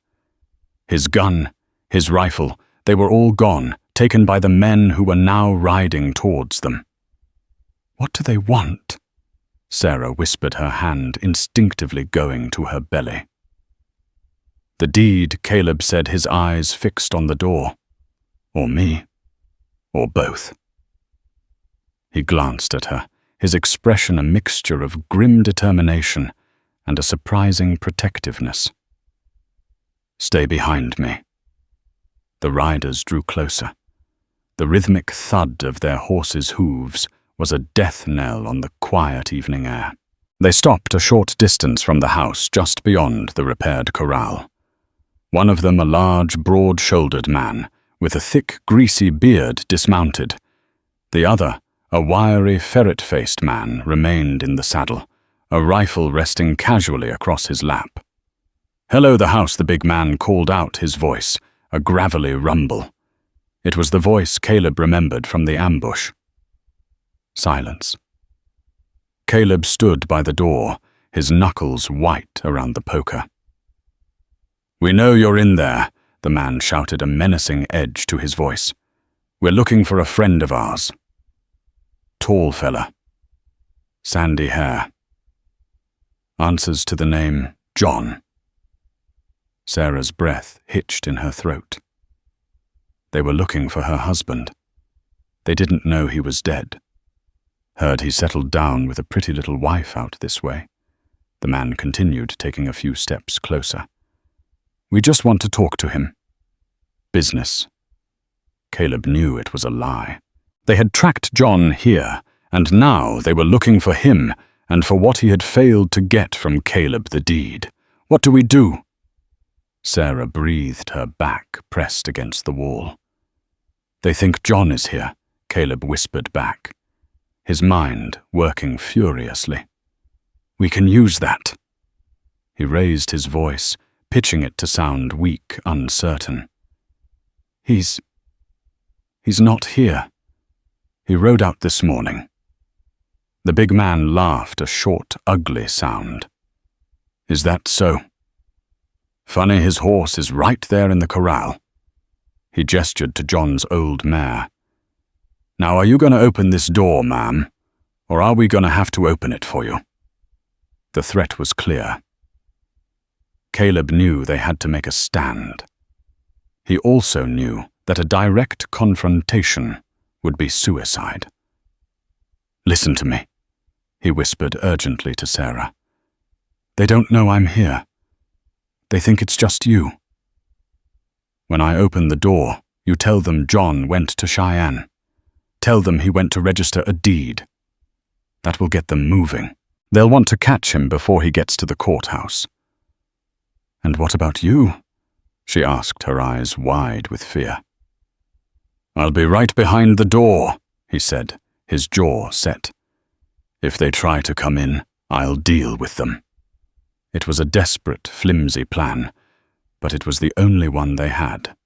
His gun, his rifle, they were all gone, taken by the men who were now riding towards them. "What do they want?" Sarah whispered, her hand instinctively going to her belly. The deed, Caleb said, his eyes fixed on the door. Or me. Or both. He glanced at her, his expression a mixture of grim determination and a surprising protectiveness. Stay behind me. The riders drew closer. The rhythmic thud of their horses' hooves was a death knell on the quiet evening air. They stopped a short distance from the house just beyond the repaired corral. One of them, a large, broad-shouldered man, with a thick, greasy beard, dismounted. The other, a wiry, ferret-faced man, remained in the saddle, a rifle resting casually across his lap. "Hello, the house," the big man called out, his voice, a gravelly rumble. It was the voice Caleb remembered from the ambush. Silence. Caleb stood by the door, his knuckles white around the poker. "We know you're in there," the man shouted, a menacing edge to his voice. "We're looking for a friend of ours." Tall fella. Sandy hair. Answers to the name John. Sarah's breath hitched in her throat. They were looking for her husband. They didn't know he was dead. Heard he settled down with a pretty little wife out this way. The man continued, taking a few steps closer. "We just want to talk to him." Business. Caleb knew it was a lie. They had tracked John here, and now they were looking for him and for what he had failed to get from Caleb the deed. "What do we do?" Sarah breathed, her back pressed against the wall. "They think John is here," Caleb whispered back, his mind working furiously. "We can use that." He raised his voice, pitching it to sound weak, uncertain. He's not here. He rode out this morning." The big man laughed, a short, ugly sound. "Is that so? Funny, his horse is right there in the corral." He gestured to John's old mare. "Now, are you going to open this door, ma'am, or are we going to have to open it for you?" The threat was clear. Caleb knew they had to make a stand. He also knew that a direct confrontation would be suicide. "Listen to me," he whispered urgently to Sarah. "They don't know I'm here. They think it's just you. When I open the door, you tell them John went to Cheyenne. Tell them he went to register a deed. That will get them moving. They'll want to catch him before he gets to the courthouse." "And what about you?" she asked, her eyes wide with fear. "I'll be right behind the door," he said, his jaw set. "If they try to come in, I'll deal with them." It was a desperate, flimsy plan, but it was the only one they had.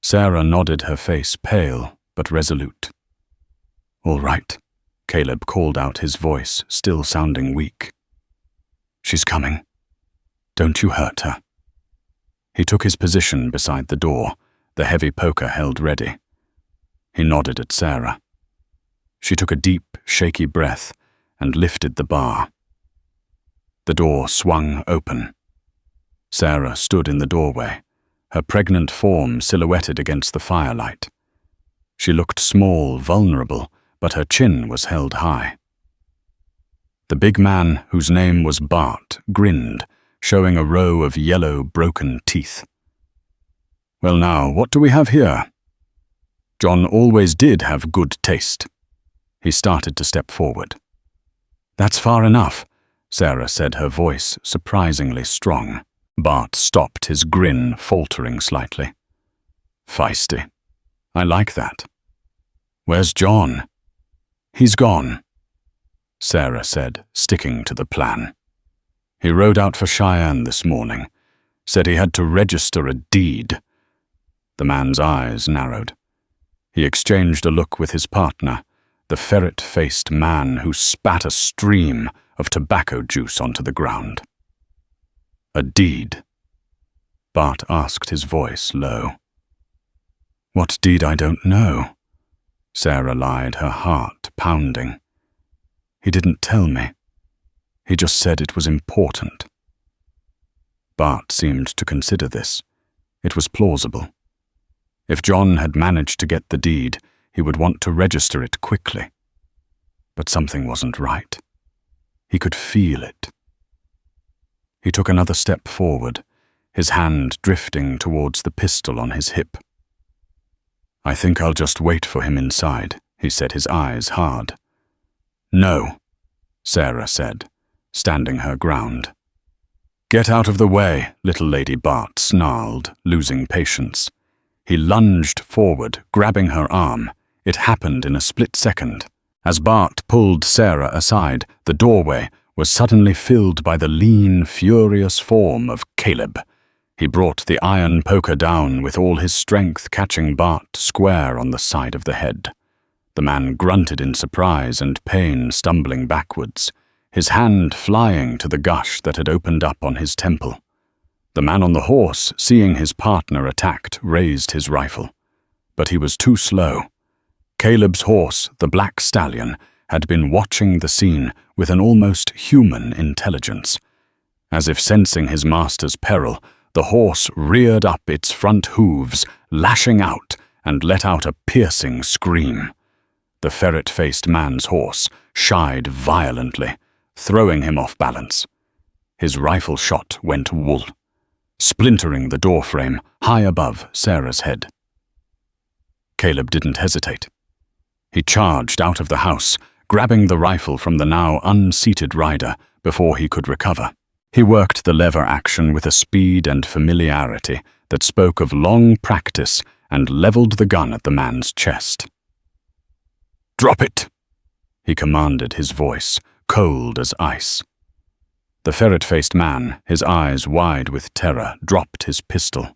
Sarah nodded, her face pale but resolute. "All right," Caleb called out, his voice still sounding weak. "She's coming. Don't you hurt her." He took his position beside the door, the heavy poker held ready. He nodded at Sarah. She took a deep, shaky breath and lifted the bar. The door swung open. Sarah stood in the doorway, her pregnant form silhouetted against the firelight. She looked small, vulnerable, but her chin was held high. The big man, whose name was Bart, grinned, showing a row of yellow, broken teeth. "Well now, what do we have here?" John always did have good taste. He started to step forward. "That's far enough," Sarah said, her voice surprisingly strong. Bart stopped, his grin faltering slightly. "Feisty. I like that. Where's John?" "He's gone," Sarah said, sticking to the plan. "He rode out for Cheyenne this morning. Said he had to register a deed." The man's eyes narrowed. He exchanged a look with his partner, the ferret-faced man who spat a stream of tobacco juice onto the ground. "A deed?" Bart asked, his voice low. "What deed? I don't know," Sarah lied, her heart pounding. "He didn't tell me. He just said it was important." Bart seemed to consider this. It was plausible. If John had managed to get the deed, he would want to register it quickly. But something wasn't right. He could feel it. He took another step forward, his hand drifting towards the pistol on his hip. "I think I'll just wait for him inside," he said, his eyes hard. "No," Sarah said, standing her ground. "Get out of the way," little Lady Bart snarled, losing patience. He lunged forward, grabbing her arm. It happened in a split second. As Bart pulled Sarah aside, the doorway was suddenly filled by the lean, furious form of Caleb. He brought the iron poker down with all his strength, catching Bart square on the side of the head. The man grunted in surprise and pain, stumbling backwards, his hand flying to the gash that had opened up on his temple. The man on the horse, seeing his partner attacked, raised his rifle. But he was too slow. Caleb's horse, the black stallion, had been watching the scene with an almost human intelligence. As if sensing his master's peril, the horse reared up its front hooves, lashing out, and let out a piercing scream. The ferret-faced man's horse shied violently, throwing him off balance. His rifle shot went wool, splintering the doorframe high above Sarah's head. Caleb didn't hesitate. He charged out of the house, grabbing the rifle from the now unseated rider before he could recover. He worked the lever action with a speed and familiarity that spoke of long practice and leveled the gun at the man's chest. "Drop it!" he commanded, his voice cold as ice. The ferret-faced man, his eyes wide with terror, dropped his pistol.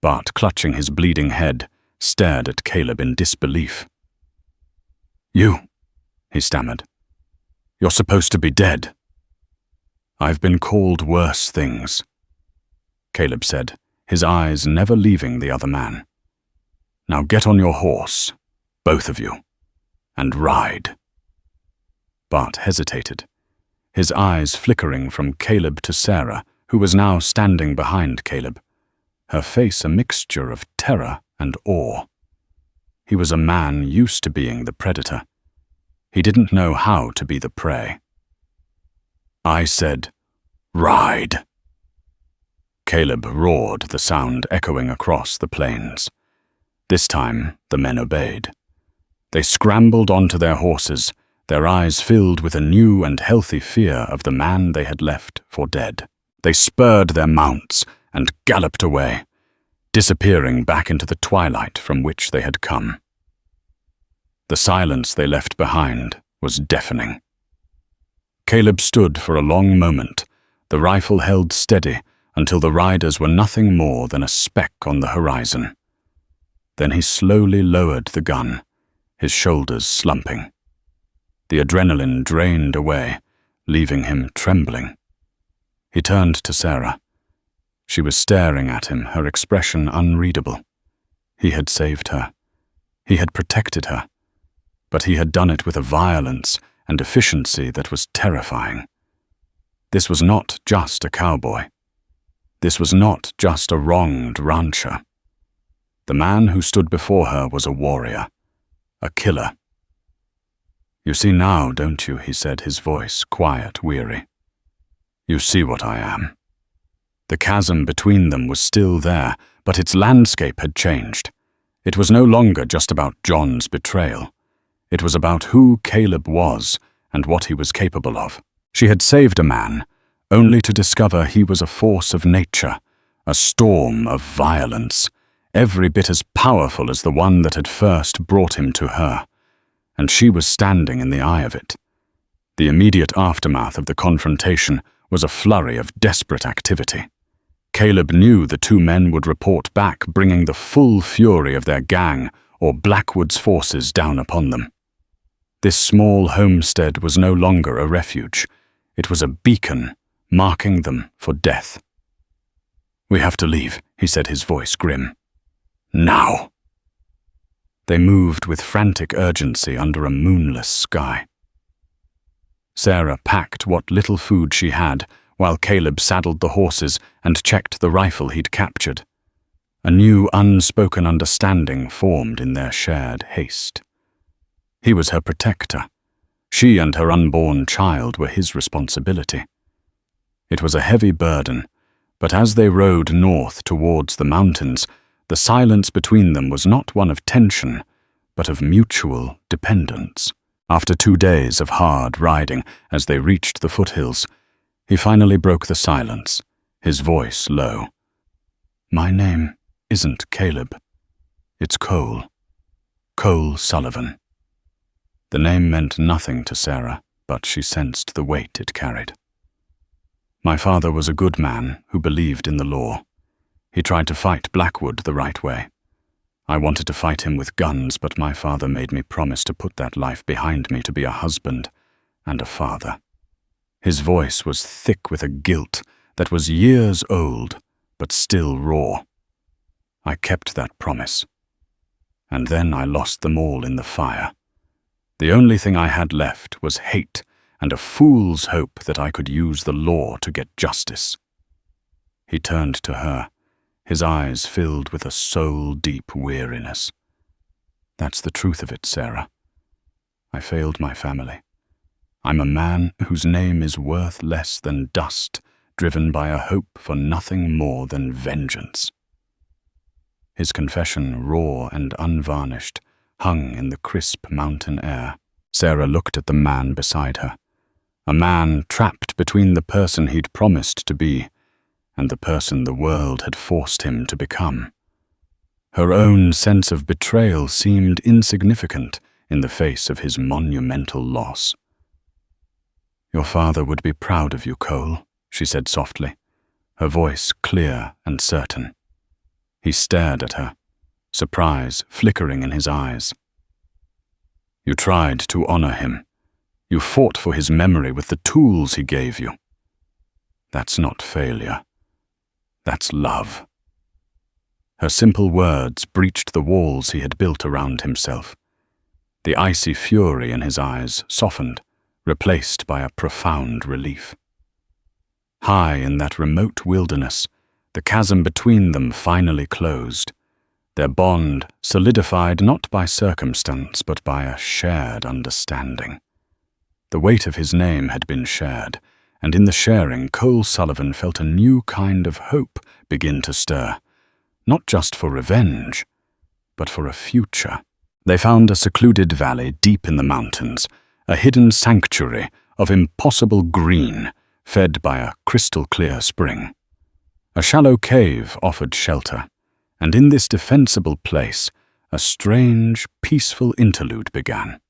Bart, clutching his bleeding head, stared at Caleb in disbelief. "You," he stammered. "You're supposed to be dead." "I've been called worse things," Caleb said, his eyes never leaving the other man. "Now get on your horse, both of you, and ride." Bart hesitated, his eyes flickering from Caleb to Sarah, who was now standing behind Caleb, her face a mixture of terror and awe. He was a man used to being the predator. He didn't know how to be the prey. "I said, ride." Caleb roared, the sound echoing across the plains. This time, the men obeyed. They scrambled onto their horses, their eyes filled with a new and healthy fear of the man they had left for dead. They spurred their mounts and galloped away, disappearing back into the twilight from which they had come. The silence they left behind was deafening. Caleb stood for a long moment, the rifle held steady until the riders were nothing more than a speck on the horizon. Then he slowly lowered the gun, his shoulders slumping. The adrenaline drained away, leaving him trembling. He turned to Sarah. She was staring at him, her expression unreadable. He had saved her. He had protected her. But he had done it with a violence and efficiency that was terrifying. This was not just a cowboy. This was not just a wronged rancher. The man who stood before her was a warrior, a killer. "You see now, don't you?" he said, his voice quiet, weary. "You see what I am." The chasm between them was still there, but its landscape had changed. It was no longer just about John's betrayal. It was about who Caleb was and what he was capable of. She had saved a man, only to discover he was a force of nature, a storm of violence, every bit as powerful as the one that had first brought him to her. And she was standing in the eye of it. The immediate aftermath of the confrontation was a flurry of desperate activity. Caleb knew the two men would report back, bringing the full fury of their gang or Blackwood's forces down upon them. This small homestead was no longer a refuge. It was a beacon, marking them for death. "We have to leave," he said, his voice grim. "Now!" They moved with frantic urgency under a moonless sky. Sarah packed what little food she had, while Caleb saddled the horses and checked the rifle he'd captured. A new unspoken understanding formed in their shared haste. He was her protector. She and her unborn child were his responsibility. It was a heavy burden, but as they rode north towards the mountains, the silence between them was not one of tension, but of mutual dependence. After 2 days of hard riding, as they reached the foothills, he finally broke the silence, his voice low. "My name isn't Caleb. It's Cole. Cole Sullivan." The name meant nothing to Sarah, but she sensed the weight it carried. "My father was a good man who believed in the law. He tried to fight Blackwood the right way. I wanted to fight him with guns, but my father made me promise to put that life behind me to be a husband and a father." His voice was thick with a guilt that was years old, but still raw. "I kept that promise. And then I lost them all in the fire. The only thing I had left was hate and a fool's hope that I could use the law to get justice." He turned to her, his eyes filled with a soul-deep weariness. "That's the truth of it, Sarah. I failed my family. I'm a man whose name is worth less than dust, driven by a hope for nothing more than vengeance." His confession, raw and unvarnished, hung in the crisp mountain air. Sarah looked at the man beside her, a man trapped between the person he'd promised to be and the person the world had forced him to become. Her own sense of betrayal seemed insignificant in the face of his monumental loss. "Your father would be proud of you, Cole," she said softly, her voice clear and certain. He stared at her, surprise flickering in his eyes. "You tried to honor him. You fought for his memory with the tools he gave you. That's not failure. That's love." Her simple words breached the walls he had built around himself. The icy fury in his eyes softened, replaced by a profound relief. High in that remote wilderness, the chasm between them finally closed, their bond solidified not by circumstance but by a shared understanding. The weight of his name had been shared, and in the sharing Cole Sullivan felt a new kind of hope begin to stir, not just for revenge, but for a future. They found a secluded valley deep in the mountains, a hidden sanctuary of impossible green, fed by a crystal-clear spring. A shallow cave offered shelter, and in this defensible place, a strange, peaceful interlude began.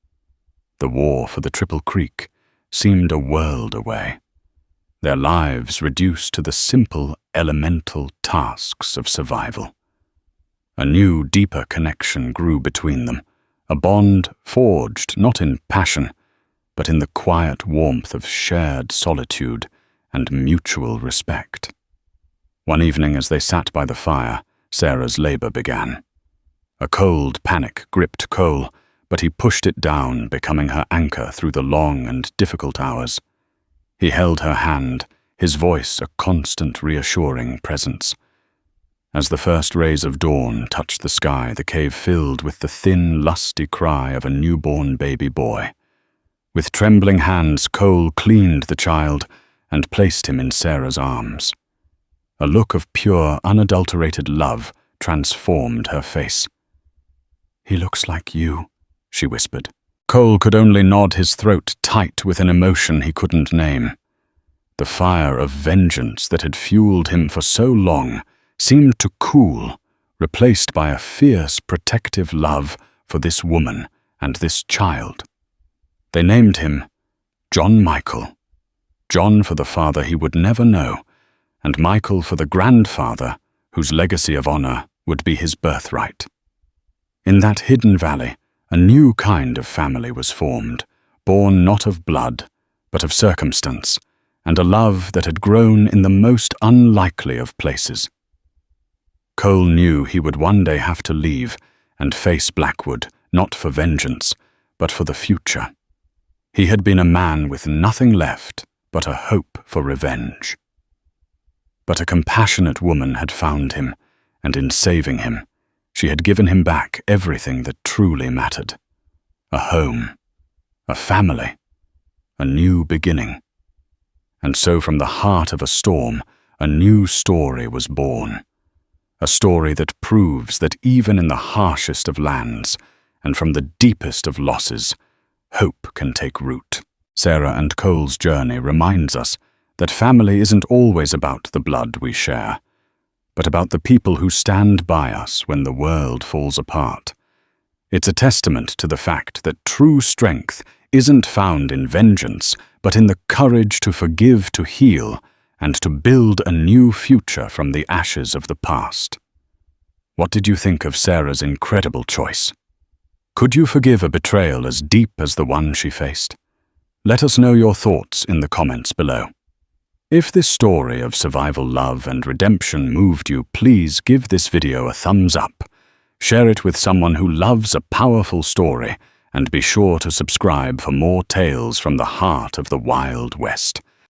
The war for the Triple Creek seemed a world away, their lives reduced to the simple, elemental tasks of survival. A new, deeper connection grew between them, a bond forged not in passion, but in the quiet warmth of shared solitude and mutual respect. One evening as they sat by the fire, Sarah's labor began. A cold panic gripped Cole, but he pushed it down, becoming her anchor through the long and difficult hours. He held her hand, his voice a constant, reassuring presence. As the first rays of dawn touched the sky, the cave filled with the thin, lusty cry of a newborn baby boy. With trembling hands, Cole cleaned the child and placed him in Sarah's arms. A look of pure, unadulterated love transformed her face. "He looks like you," she whispered. Cole could only nod, his throat tight with an emotion he couldn't name. The fire of vengeance that had fueled him for so long seemed to cool, replaced by a fierce, protective love for this woman and this child. They named him John Michael. John for the father he would never know, and Michael for the grandfather whose legacy of honor would be his birthright. In that hidden valley, a new kind of family was formed, born not of blood, but of circumstance, and a love that had grown in the most unlikely of places. Cole knew he would one day have to leave and face Blackwood, not for vengeance, but for the future. He had been a man with nothing left but a hope for revenge. But a compassionate woman had found him, and in saving him, she had given him back everything that truly mattered. A home, a family, a new beginning. And so from the heart of a storm, a new story was born. A story that proves that even in the harshest of lands, and from the deepest of losses, hope can take root. Sarah and Cole's journey reminds us that family isn't always about the blood we share, but about the people who stand by us when the world falls apart. It's a testament to the fact that true strength isn't found in vengeance, but in the courage to forgive, to heal, and to build a new future from the ashes of the past. What did you think of Sarah's incredible choice? Could you forgive a betrayal as deep as the one she faced? Let us know your thoughts in the comments below. If this story of survival, love, and redemption moved you, please give this video a thumbs up. Share it with someone who loves a powerful story, and be sure to subscribe for more tales from the heart of the Wild West.